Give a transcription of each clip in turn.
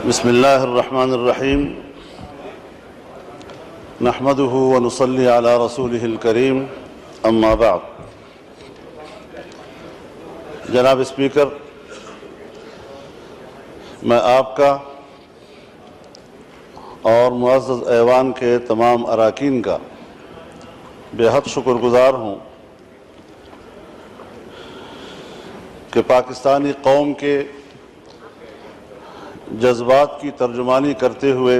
بسم اللہ الرحمن الرحیم نحمده ونصلی علی رسولہ الکریم اما بعد۔ جناب اسپیکر، میں آپ کا اور معزز ایوان کے تمام اراکین کا بے حد شکر گزار ہوں کہ پاکستانی قوم کے جذبات کی ترجمانی کرتے ہوئے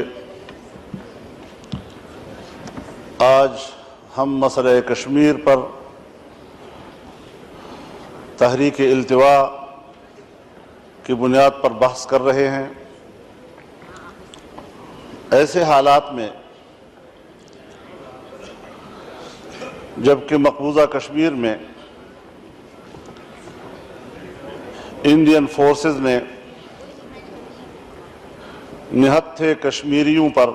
آج ہم مسئلہ کشمیر پر تحریک التوا کی بنیاد پر بحث کر رہے ہیں۔ ایسے حالات میں جبکہ مقبوضہ کشمیر میں انڈین فورسز نے نہتھے کشمیریوں پر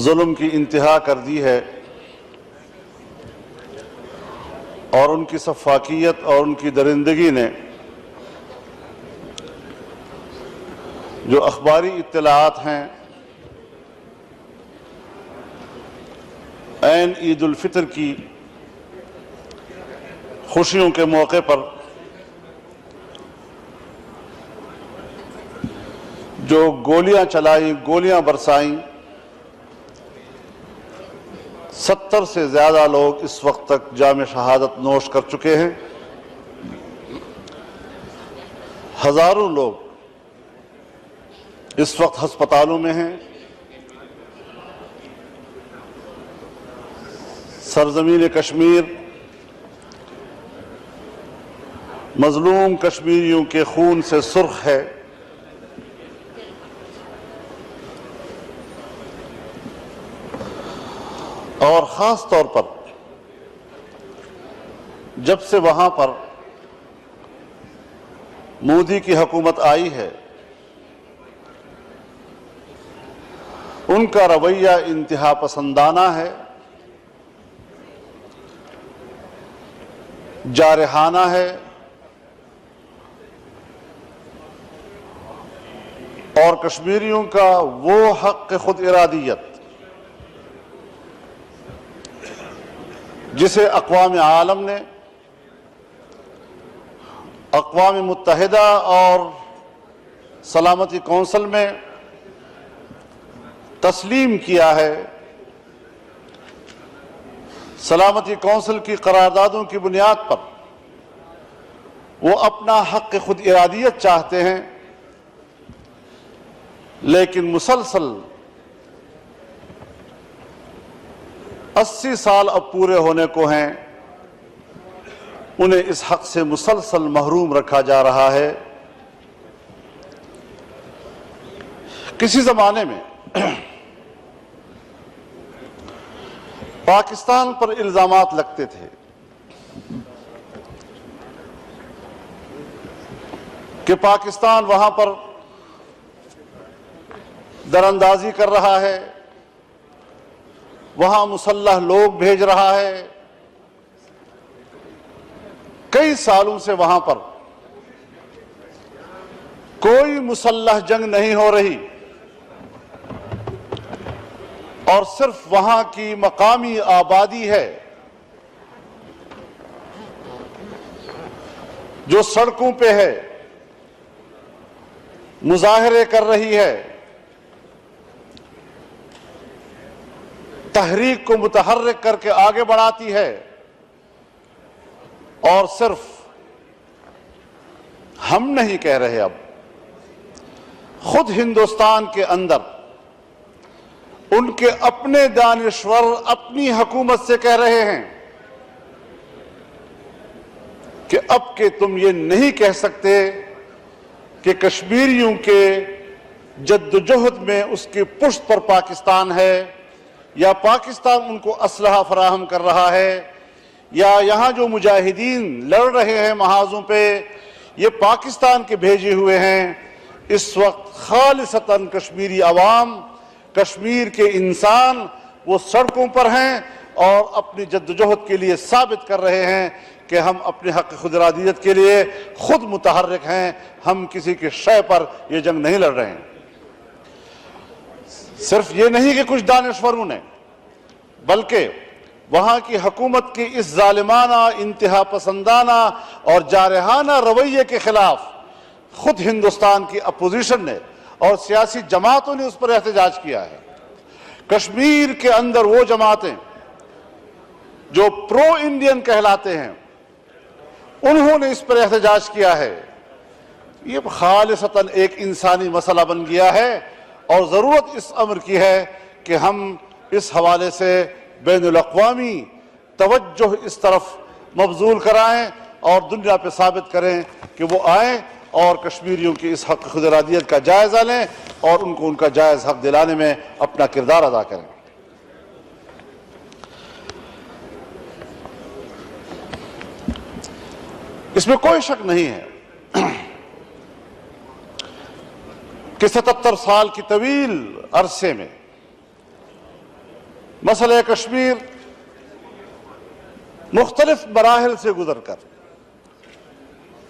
ظلم کی انتہا کر دی ہے اور ان کی سفاکیت اور ان کی درندگی نے جو اخباری اطلاعات ہیں عین عید الفطر کی خوشیوں کے موقع پر جو گولیاں چلائیں، گولیاں برسائیں، 70 سے زیادہ لوگ اس وقت تک جام شہادت نوش کر چکے ہیں۔ ہزاروں لوگ اس وقت ہسپتالوں میں ہیں۔ سرزمین کشمیر مظلوم کشمیریوں کے خون سے سرخ ہے۔ اور خاص طور پر جب سے وہاں پر مودی کی حکومت آئی ہے، ان کا رویہ انتہا پسندانہ ہے، جارحانہ ہے اور کشمیریوں کا وہ حق خود ارادیت جسے اقوام عالم نے، اقوام متحدہ اور سلامتی کونسل میں تسلیم کیا ہے، سلامتی کونسل کی قراردادوں کی بنیاد پر وہ اپنا حق خود ارادیت چاہتے ہیں، لیکن مسلسل 80 سال اب پورے ہونے کو ہیں، انہیں اس حق سے مسلسل محروم رکھا جا رہا ہے۔ کسی زمانے میں پاکستان پر الزامات لگتے تھے کہ پاکستان وہاں پر دراندازی کر رہا ہے، وہاں مسلح لوگ بھیج رہا ہے، کئی سالوں سے وہاں پر کوئی مسلح جنگ نہیں ہو رہی اور صرف وہاں کی مقامی آبادی ہے جو سڑکوں پہ ہے، مظاہرے کر رہی ہے، تحریک کو متحرک کر کے آگے بڑھاتی ہے، اور صرف ہم نہیں کہہ رہے، اب خود ہندوستان کے اندر ان کے اپنے دانشور اپنی حکومت سے کہہ رہے ہیں کہ اب کہ تم یہ نہیں کہہ سکتے کہ کشمیریوں کے جدوجہد میں اس کی پشت پر پاکستان ہے، یا پاکستان ان کو اسلحہ فراہم کر رہا ہے، یا یہاں جو مجاہدین لڑ رہے ہیں محاذوں پہ یہ پاکستان کے بھیجے ہوئے ہیں۔ اس وقت خالصتاً کشمیری عوام، کشمیر کے انسان وہ سڑکوں پر ہیں اور اپنی جدوجہد کے لیے ثابت کر رہے ہیں کہ ہم اپنے حق خود ارادیت کے لیے خود متحرک ہیں، ہم کسی کے شے پر یہ جنگ نہیں لڑ رہے ہیں۔ صرف یہ نہیں کہ کچھ دانشوروں نے، بلکہ وہاں کی حکومت کی اس ظالمانہ، انتہا پسندانہ اور جارحانہ رویے کے خلاف خود ہندوستان کی اپوزیشن نے اور سیاسی جماعتوں نے اس پر احتجاج کیا ہے۔ کشمیر کے اندر وہ جماعتیں جو پرو انڈین کہلاتے ہیں، انہوں نے اس پر احتجاج کیا ہے۔ یہ خالصتاً ایک انسانی مسئلہ بن گیا ہے اور ضرورت اس امر کی ہے کہ ہم اس حوالے سے بین الاقوامی توجہ اس طرف مبذول کرائیں اور دنیا پہ ثابت کریں کہ وہ آئیں اور کشمیریوں کی اس حق خود ارادیت کا جائزہ لیں اور ان کو ان کا جائز حق دلانے میں اپنا کردار ادا کریں۔ اس میں کوئی شک نہیں ہے کہ 77 سال کی طویل عرصے میں مسئلہ کشمیر مختلف مراحل سے گزر کر،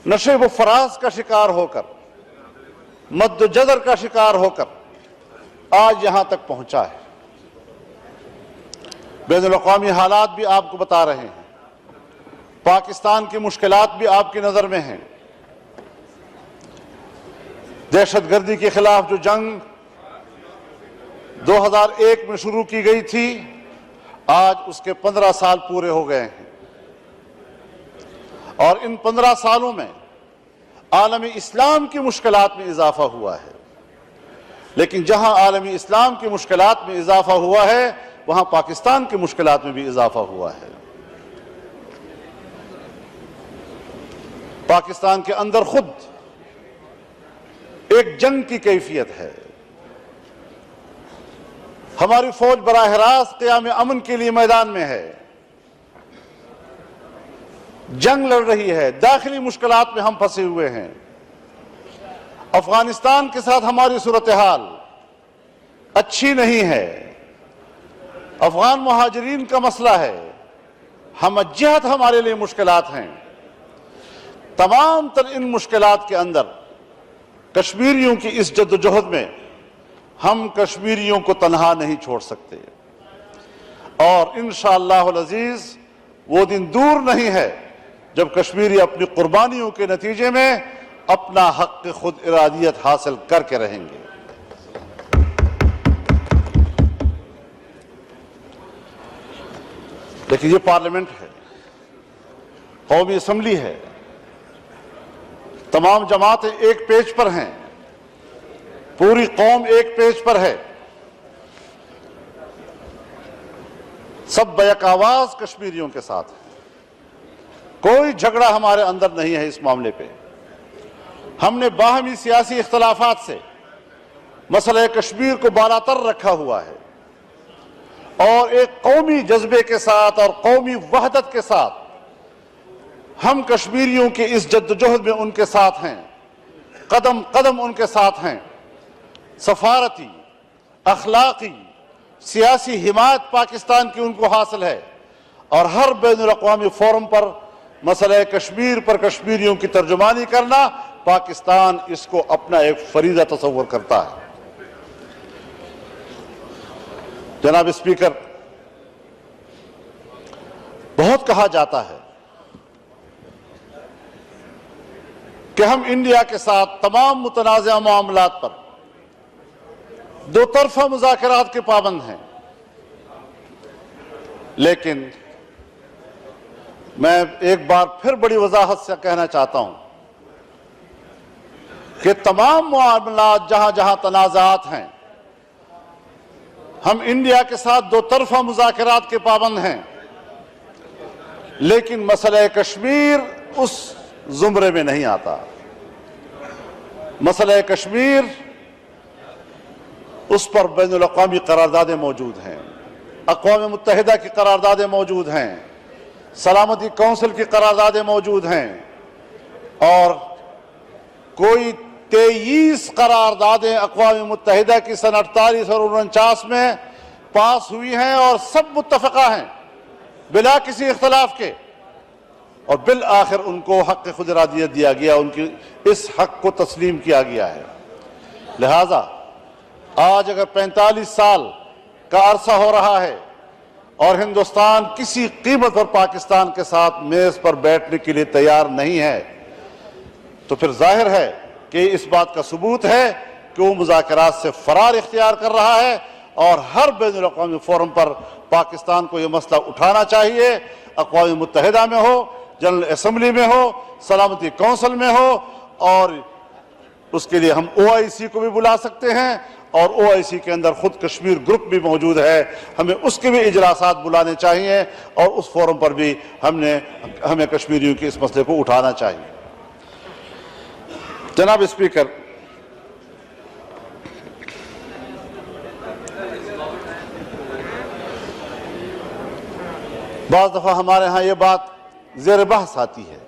نشیب و فراز کا شکار ہو کر، مد و جزر کا شکار ہو کر آج یہاں تک پہنچا ہے۔ بین الاقوامی حالات بھی آپ کو بتا رہے ہیں، پاکستان کی مشکلات بھی آپ کی نظر میں ہیں۔ دہشت گردی کے خلاف جو جنگ 2001 میں شروع کی گئی تھی، آج اس کے 15 سال پورے ہو گئے ہیں، اور ان 15 سالوں میں عالم اسلام کی مشکلات میں اضافہ ہوا ہے۔ لیکن جہاں عالمی اسلام کی مشکلات میں اضافہ ہوا ہے، وہاں پاکستان کی مشکلات میں بھی اضافہ ہوا ہے۔ پاکستان کے اندر خود ایک جنگ کی کیفیت ہے۔ ہماری فوج براہ راست قیام امن کے لیے میدان میں ہے، جنگ لڑ رہی ہے، داخلی مشکلات میں ہم پھنسے ہوئے ہیں۔ افغانستان کے ساتھ ہماری صورتحال اچھی نہیں ہے، افغان مہاجرین کا مسئلہ ہے، ہم جہت ہمارے لیے مشکلات ہیں۔ تمام تر ان مشکلات کے اندر کشمیریوں کی اس جد و جہد میں ہم کشمیریوں کو تنہا نہیں چھوڑ سکتے، اور انشاءاللہ العزیز وہ دن دور نہیں ہے جب کشمیری اپنی قربانیوں کے نتیجے میں اپنا حق خود ارادیت حاصل کر کے رہیں گے۔ لیکن یہ پارلیمنٹ ہے، قومی اسمبلی ہے، تمام جماعتیں ایک پیج پر ہیں، پوری قوم ایک پیج پر ہے، سب بیک آواز کشمیریوں کے ساتھ ہیں۔ کوئی جھگڑا ہمارے اندر نہیں ہے اس معاملے پہ۔ ہم نے باہمی سیاسی اختلافات سے مسئلہ کشمیر کو بالاتر رکھا ہوا ہے، اور ایک قومی جذبے کے ساتھ اور قومی وحدت کے ساتھ ہم کشمیریوں کی اس جدوجہد میں ان کے ساتھ ہیں، قدم قدم ان کے ساتھ ہیں۔ سفارتی، اخلاقی، سیاسی حمایت پاکستان کی ان کو حاصل ہے، اور ہر بین الاقوامی فورم پر مسئلہ کشمیر پر کشمیریوں کی ترجمانی کرنا، پاکستان اس کو اپنا ایک فریضہ تصور کرتا ہے۔ جناب اسپیکر، بہت کہا جاتا ہے کہ ہم انڈیا کے ساتھ تمام متنازع معاملات پر دو طرفہ مذاکرات کے پابند ہیں، لیکن میں ایک بار پھر بڑی وضاحت سے کہنا چاہتا ہوں کہ تمام معاملات جہاں جہاں تنازعات ہیں، ہم انڈیا کے ساتھ دو طرفہ مذاکرات کے پابند ہیں، لیکن مسئلہ کشمیر اس زمرے میں نہیں آتا۔ مسئلہ کشمیر، اس پر بین الاقوامی قراردادیں موجود ہیں، اقوام متحدہ کی قراردادیں موجود ہیں، سلامتی کونسل کی قراردادیں موجود ہیں، اور کوئی 23 قراردادیں اقوام متحدہ کی سن 48 اور 49 میں پاس ہوئی ہیں، اور سب متفقہ ہیں بلا کسی اختلاف کے اور بالآخر ان کو حق خود ارادیت دیا گیا، ان کی اس حق کو تسلیم کیا گیا ہے۔ لہذا آج اگر 45 سال کا عرصہ ہو رہا ہے اور ہندوستان کسی قیمت پر پاکستان کے ساتھ میز پر بیٹھنے کے لیے تیار نہیں ہے، تو پھر ظاہر ہے کہ اس بات کا ثبوت ہے کہ وہ مذاکرات سے فرار اختیار کر رہا ہے، اور ہر بین الاقوامی فورم پر پاکستان کو یہ مسئلہ اٹھانا چاہیے، اقوام متحدہ میں ہو، جنرل اسمبلی میں ہو، سلامتی کونسل میں ہو، اور اس کے لیے ہم OIC کو بھی بلا سکتے ہیں، اور OIC کے اندر خود کشمیر گروپ بھی موجود ہے، ہمیں اس کے بھی اجلاسات بلانے چاہیے، اور اس فورم پر بھی ہمیں کشمیریوں کے اس مسئلے کو اٹھانا چاہیے۔ جناب اسپیکر، بعض دفعہ ہمارے ہاں یہ بات زیر بحث آتی ہے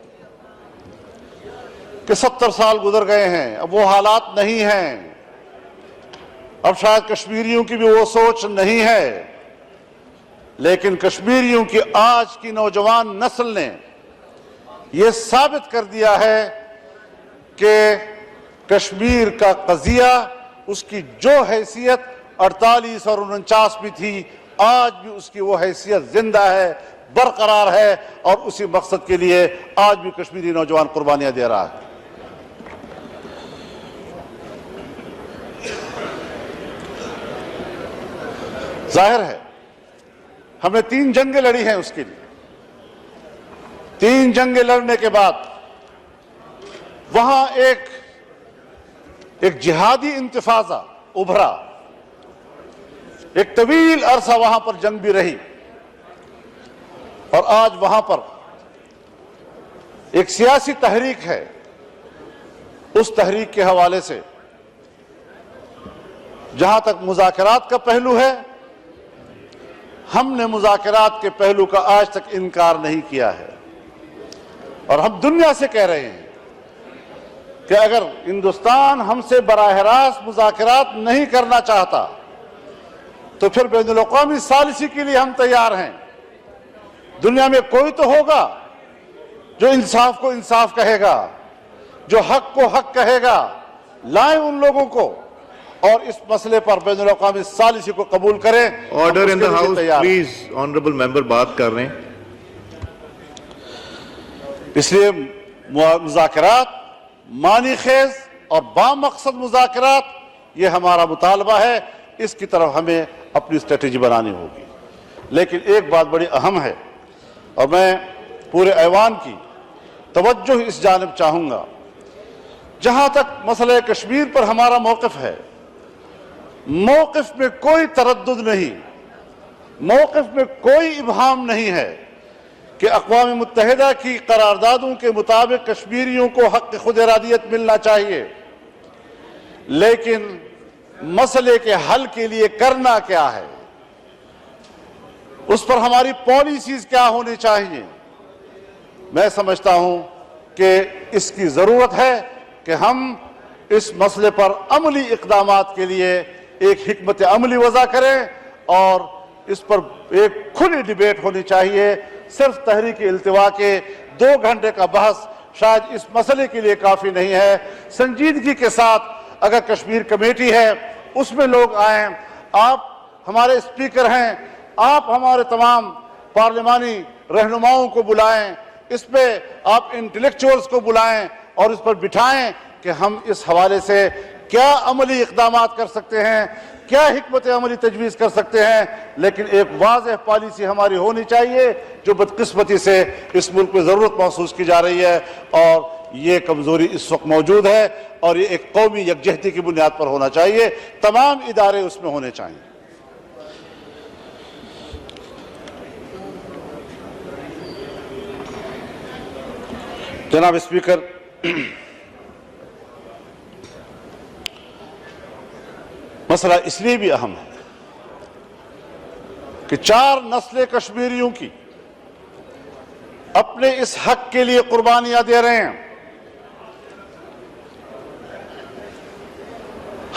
کہ 70 سال گزر گئے ہیں، اب وہ حالات نہیں ہیں، اب شاید کشمیریوں کی بھی وہ سوچ نہیں ہے، لیکن کشمیریوں کی آج کی نوجوان نسل نے یہ ثابت کر دیا ہے کہ کشمیر کا قضیہ، اس کی جو حیثیت 48 اور 49 میں تھی، آج بھی اس کی وہ حیثیت زندہ ہے، برقرار ہے، اور اسی مقصد کے لیے آج بھی کشمیری نوجوان قربانیاں دے رہا ہے۔ ظاہر ہے ہم نے 3 جنگیں لڑی ہیں اس کے لیے، 3 جنگیں لڑنے کے بعد وہاں ایک جہادی انتفاضہ ابھرا، ایک طویل عرصہ وہاں پر جنگ بھی رہی، اور آج وہاں پر ایک سیاسی تحریک ہے۔ اس تحریک کے حوالے سے جہاں تک مذاکرات کا پہلو ہے، ہم نے مذاکرات کے پہلو کا آج تک انکار نہیں کیا ہے، اور ہم دنیا سے کہہ رہے ہیں کہ اگر ہندوستان ہم سے براہ راست مذاکرات نہیں کرنا چاہتا تو پھر بین الاقوامی ثالثی کے لیے ہم تیار ہیں۔ دنیا میں کوئی تو ہوگا جو انصاف کو انصاف کہے گا، جو حق کو حق کہے گا، لائیں ان لوگوں کو، اور اس مسئلے پر بین الاقوامی ثالثی کو قبول کریں۔ Order in the house please, honourable member بات کر رہے ہیں۔ اس لیے مذاکرات، معنی خیز اور بامقصد مذاکرات، یہ ہمارا مطالبہ ہے، اس کی طرف ہمیں اپنی اسٹریٹجی بنانی ہوگی۔ لیکن ایک بات بڑی اہم ہے، اور میں پورے ایوان کی توجہ اس جانب چاہوں گا، جہاں تک مسئلہ کشمیر پر ہمارا موقف ہے، موقف میں کوئی تردد نہیں، موقف میں کوئی ابہام نہیں ہے کہ اقوام متحدہ کی قراردادوں کے مطابق کشمیریوں کو حق خود ارادیت ملنا چاہیے، لیکن مسئلے کے حل کے لیے کرنا کیا ہے، اس پر ہماری پالیسیز کیا ہونی چاہیے۔ میں سمجھتا ہوں کہ اس کی ضرورت ہے کہ ہم اس مسئلے پر عملی اقدامات کے لیے ایک حکمت عملی وضع کریں، اور اس پر ایک کھلی ڈیبیٹ ہونی چاہیے۔ صرف تحریک التوا کے 2 گھنٹے کا بحث شاید اس مسئلے کے لیے کافی نہیں ہے۔ سنجیدگی کے ساتھ اگر کشمیر کمیٹی ہے، اس میں لوگ آئیں، آپ ہمارے اسپیکر ہیں، آپ ہمارے تمام پارلیمانی رہنماؤں کو بلائیں، اس پہ آپ انٹلیکچوئلز کو بلائیں اور اس پر بٹھائیں کہ ہم اس حوالے سے کیا عملی اقدامات کر سکتے ہیں، کیا حکمت عملی تجویز کر سکتے ہیں۔ لیکن ایک واضح پالیسی ہماری ہونی چاہیے، جو بدقسمتی سے اس ملک میں ضرورت محسوس کی جا رہی ہے، اور یہ کمزوری اس وقت موجود ہے، اور یہ ایک قومی یکجہتی کی بنیاد پر ہونا چاہیے، تمام ادارے اس میں ہونے چاہیے۔ جناب اسپیکر، مسئلہ اس لیے بھی اہم ہے کہ 4 نسلیں کشمیریوں کی اپنے اس حق کے لیے قربانیاں دے رہے ہیں۔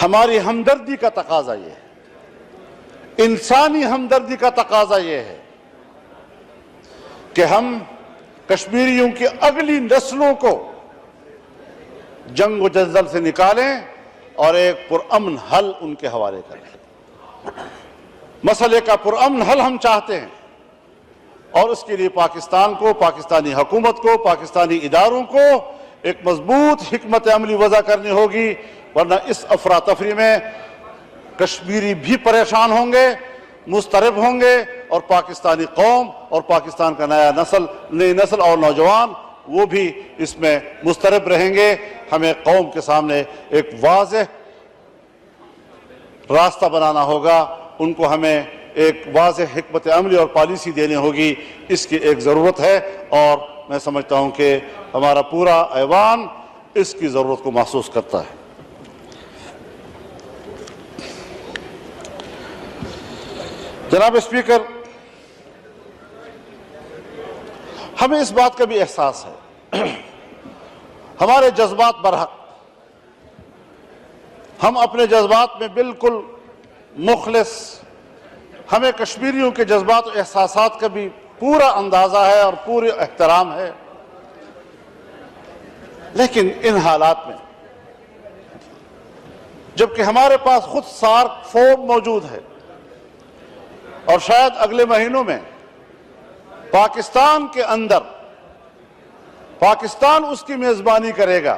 ہماری ہمدردی کا تقاضا یہ ہے، انسانی ہمدردی کا تقاضا یہ ہے کہ ہم کشمیریوں کی اگلی نسلوں کو جنگ و جدل سے نکالیں اور ایک پرامن حل ان کے حوالے کریں۔ مسئلے کا پرامن حل ہم چاہتے ہیں، اور اس کے لیے پاکستان کو، پاکستانی حکومت کو، پاکستانی اداروں کو ایک مضبوط حکمت عملی وضع کرنی ہوگی، ورنہ اس افراتفری میں کشمیری بھی پریشان ہوں گے، مضطرب ہوں گے، اور پاکستانی قوم اور پاکستان کا نئی نسل اور نوجوان وہ بھی اس میں مضطرب رہیں گے۔ ہمیں قوم کے سامنے ایک واضح راستہ بنانا ہوگا، ان کو ہمیں ایک واضح حکمت عملی اور پالیسی دینی ہوگی، اس کی ایک ضرورت ہے، اور میں سمجھتا ہوں کہ ہمارا پورا ایوان اس کی ضرورت کو محسوس کرتا ہے۔ جناب اسپیکر، ہمیں اس بات کا بھی احساس ہے، ہمارے جذبات برحق، ہم اپنے جذبات میں بالکل مخلص، ہمیں کشمیریوں کے جذبات و احساسات کا بھی پورا اندازہ ہے اور پورا احترام ہے، لیکن ان حالات میں جبکہ ہمارے پاس خود سارک فورم موجود ہے اور شاید اگلے مہینوں میں پاکستان کے اندر پاکستان اس کی میزبانی کرے گا،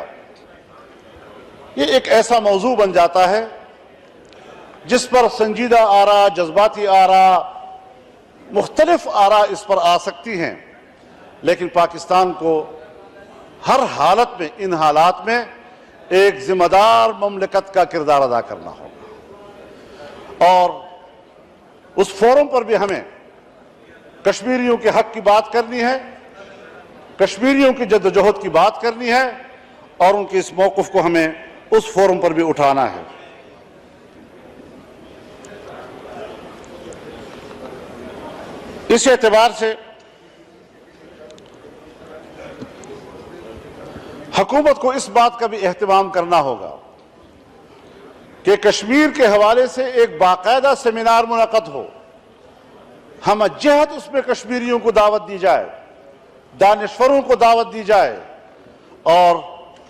یہ ایک ایسا موضوع بن جاتا ہے جس پر سنجیدہ آراء، جذباتی آراء، مختلف آراء اس پر آ سکتی ہیں، لیکن پاکستان کو ہر حالت میں، ان حالات میں ایک ذمہ دار مملکت کا کردار ادا کرنا ہوگا، اور اس فورم پر بھی ہمیں کشمیریوں کے حق کی بات کرنی ہے، کشمیریوں کی جدوجہد کی بات کرنی ہے، اور ان کے اس موقف کو ہمیں اس فورم پر بھی اٹھانا ہے۔ اس اعتبار سے حکومت کو اس بات کا بھی اہتمام کرنا ہوگا کہ کشمیر کے حوالے سے ایک باقاعدہ سیمینار منعقد ہو، ہم جہت اس میں کشمیریوں کو دعوت دی جائے، دانشوروں کو دعوت دی جائے، اور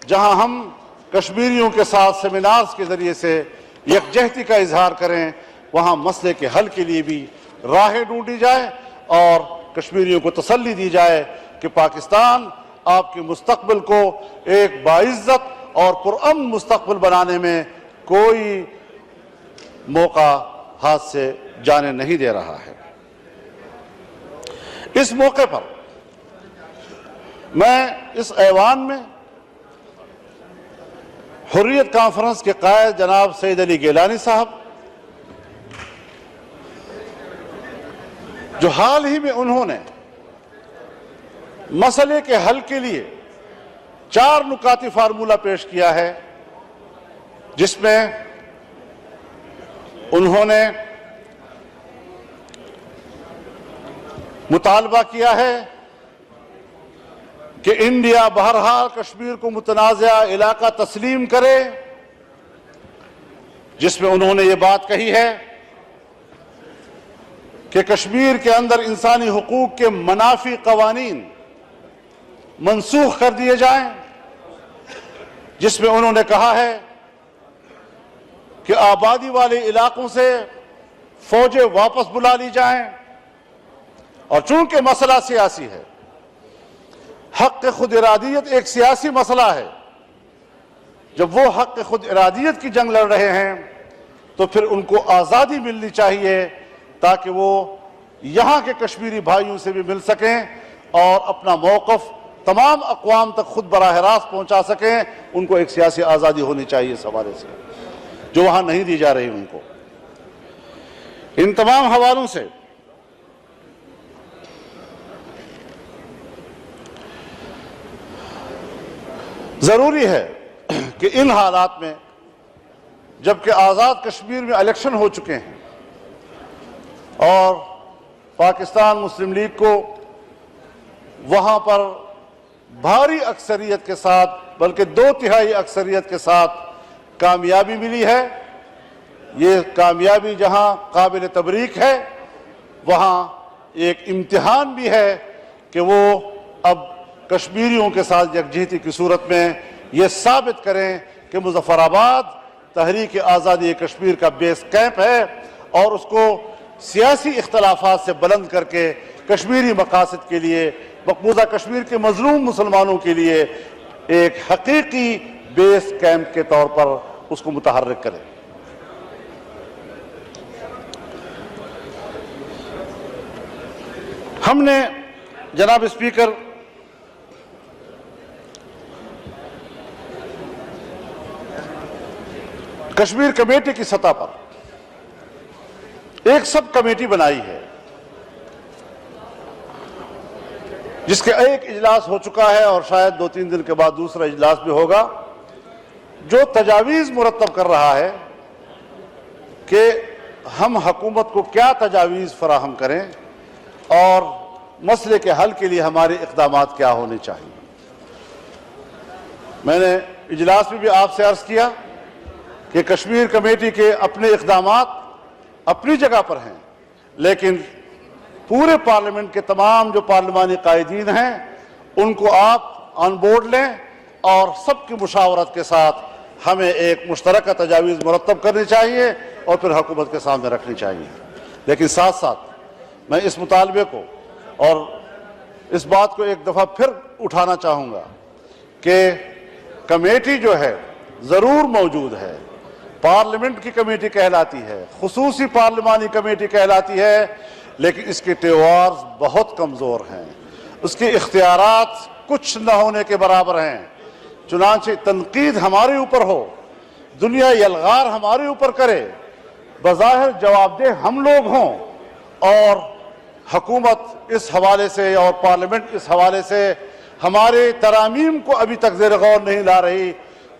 جہاں ہم کشمیریوں کے ساتھ سیمینارز کے ذریعے سے یکجہتی کا اظہار کریں، وہاں مسئلے کے حل کے لیے بھی راہیں ڈھونڈی جائے اور کشمیریوں کو تسلی دی جائے کہ پاکستان آپ کے مستقبل کو ایک باعزت اور پرامن مستقبل بنانے میں کوئی موقع ہاتھ سے جانے نہیں دے رہا ہے۔ اس موقع پر میں اس ایوان میں حریت کانفرنس کے قائد جناب سید علی گیلانی صاحب، جو حال ہی میں انہوں نے مسئلے کے حل کے لیے 4 نکاتی فارمولہ پیش کیا ہے، جس میں انہوں نے مطالبہ کیا ہے کہ انڈیا بہرحال کشمیر کو متنازع علاقہ تسلیم کرے، جس میں انہوں نے یہ بات کہی ہے کہ کشمیر کے اندر انسانی حقوق کے منافی قوانین منسوخ کر دیے جائیں، جس میں انہوں نے کہا ہے کہ آبادی والے علاقوں سے فوجیں واپس بلا لی جائیں، اور چونکہ مسئلہ سیاسی ہے، حق خود ارادیت ایک سیاسی مسئلہ ہے، جب وہ حق خود ارادیت کی جنگ لڑ رہے ہیں تو پھر ان کو آزادی ملنی چاہیے تاکہ وہ یہاں کے کشمیری بھائیوں سے بھی مل سکیں اور اپنا موقف تمام اقوام تک خود براہ راست پہنچا سکیں۔ ان کو ایک سیاسی آزادی ہونی چاہیے اس حوالے سے، جو وہاں نہیں دی جا رہی ان کو۔ ان تمام حوالوں سے ضروری ہے کہ ان حالات میں جبکہ آزاد کشمیر میں الیکشن ہو چکے ہیں اور پاکستان مسلم لیگ کو وہاں پر بھاری اکثریت کے ساتھ بلکہ 2/3 اکثریت کے ساتھ کامیابی ملی ہے، یہ کامیابی جہاں قابل تبریک ہے، وہاں ایک امتحان بھی ہے کہ وہ اب کشمیریوں کے ساتھ یکجہتی کی صورت میں یہ ثابت کریں کہ مظفر آباد تحریک آزادی کشمیر کا بیس کیمپ ہے اور اس کو سیاسی اختلافات سے بلند کر کے کشمیری مقاصد کے لیے مقبوضہ کشمیر کے مظلوم مسلمانوں کے لیے ایک حقیقی بیس کیمپ کے طور پر اس کو متحرک کرے۔ ہم نے جناب اسپیکر کشمیر کمیٹی کی سطح پر ایک سب کمیٹی بنائی ہے جس کے ایک اجلاس ہو چکا ہے اور شاید 2-3 دن کے بعد دوسرا اجلاس بھی ہوگا، جو تجاویز مرتب کر رہا ہے کہ ہم حکومت کو کیا تجاویز فراہم کریں اور مسئلے کے حل کے لیے ہمارے اقدامات کیا ہونے چاہیے۔ میں نے اجلاس میں بھی آپ سے عرض کیا کہ کشمیر کمیٹی کے اپنے اقدامات اپنی جگہ پر ہیں، لیکن پورے پارلیمنٹ کے تمام جو پارلیمانی قائدین ہیں ان کو آپ آن بورڈ لیں اور سب کی مشاورت کے ساتھ ہمیں ایک مشترکہ تجاویز مرتب کرنی چاہیے اور پھر حکومت کے سامنے رکھنی چاہیے۔ لیکن ساتھ ساتھ میں اس مطالبے کو اور اس بات کو ایک دفعہ پھر اٹھانا چاہوں گا کہ کمیٹی جو ہے ضرور موجود ہے، پارلیمنٹ کی کمیٹی کہلاتی ہے، خصوصی پارلیمانی کمیٹی کہلاتی ہے، لیکن اس کے تیوارز بہت کمزور ہیں، اس کے اختیارات کچھ نہ ہونے کے برابر ہیں۔ چنانچہ تنقید ہمارے اوپر ہو، دنیا یلغار ہمارے اوپر کرے، بظاہر جواب دہ ہم لوگ ہوں، اور حکومت اس حوالے سے اور پارلیمنٹ اس حوالے سے ہمارے ترامیم کو ابھی تک زیر غور نہیں لا رہی۔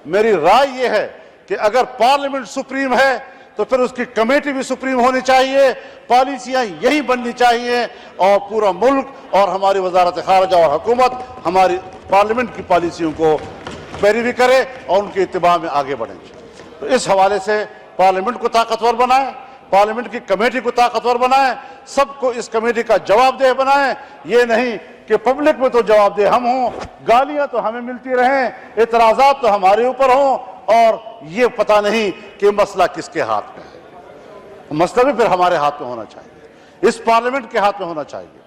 میری رائے یہ ہے کہ اگر پارلیمنٹ سپریم ہے تو پھر اس کی کمیٹی بھی سپریم ہونی چاہیے، پالیسیاں یہی بننی چاہیے اور پورا ملک اور ہماری وزارت خارجہ اور حکومت ہماری پارلیمنٹ کی پالیسیوں کو پیروی کرے اور ان کے اتباع میں آگے بڑھیں۔ تو اس حوالے سے پارلیمنٹ کو طاقتور بنائیں، پارلیمنٹ کی کمیٹی کو طاقتور بنائیں، سب کو اس کمیٹی کا جواب دہ بنائیں، یہ نہیں کہ پبلک میں تو جواب دہ ہم ہوں، گالیاں تو ہمیں ملتی رہیں، اعتراضات تو ہمارے اوپر ہوں، اور یہ پتہ نہیں کہ مسئلہ کس کے ہاتھ میں ہے۔ مسئلہ بھی پھر ہمارے ہاتھ میں ہونا چاہیے، اس پارلیمنٹ کے ہاتھ میں ہونا چاہیے۔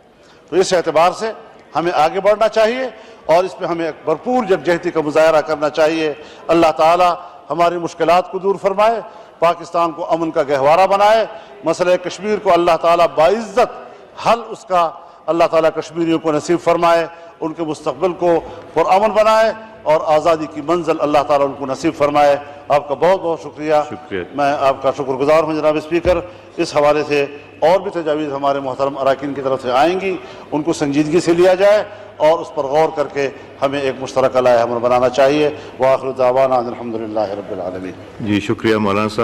تو اس اعتبار سے ہمیں آگے بڑھنا چاہیے اور اس میں ہمیں ایک بھرپور یکجہتی کا مظاہرہ کرنا چاہیے۔ اللہ تعالی ہماری مشکلات کو دور فرمائے، پاکستان کو امن کا گہوارہ بنائے، مسئلہ کشمیر کو اللہ تعالیٰ باعزت حل اس کا اللہ تعالیٰ کشمیریوں کو نصیب فرمائے، ان کے مستقبل کو پرامن بنائے اور آزادی کی منزل اللہ تعالیٰ ان کو نصیب فرمائے۔ آپ کا بہت بہت شکریہ۔ میں آپ کا شکر گزار ہوں جناب اسپیکر۔ اس حوالے سے اور بھی تجاویز ہمارے محترم اراکین کی طرف سے آئیں گی، ان کو سنجیدگی سے لیا جائے اور اس پر غور کر کے ہمیں ایک مشترکہ لائحہ عمل بنانا چاہیے۔ وآخر دعوانا ان الحمدللہ رب العالمین۔ جی شکریہ مولانا صاحب۔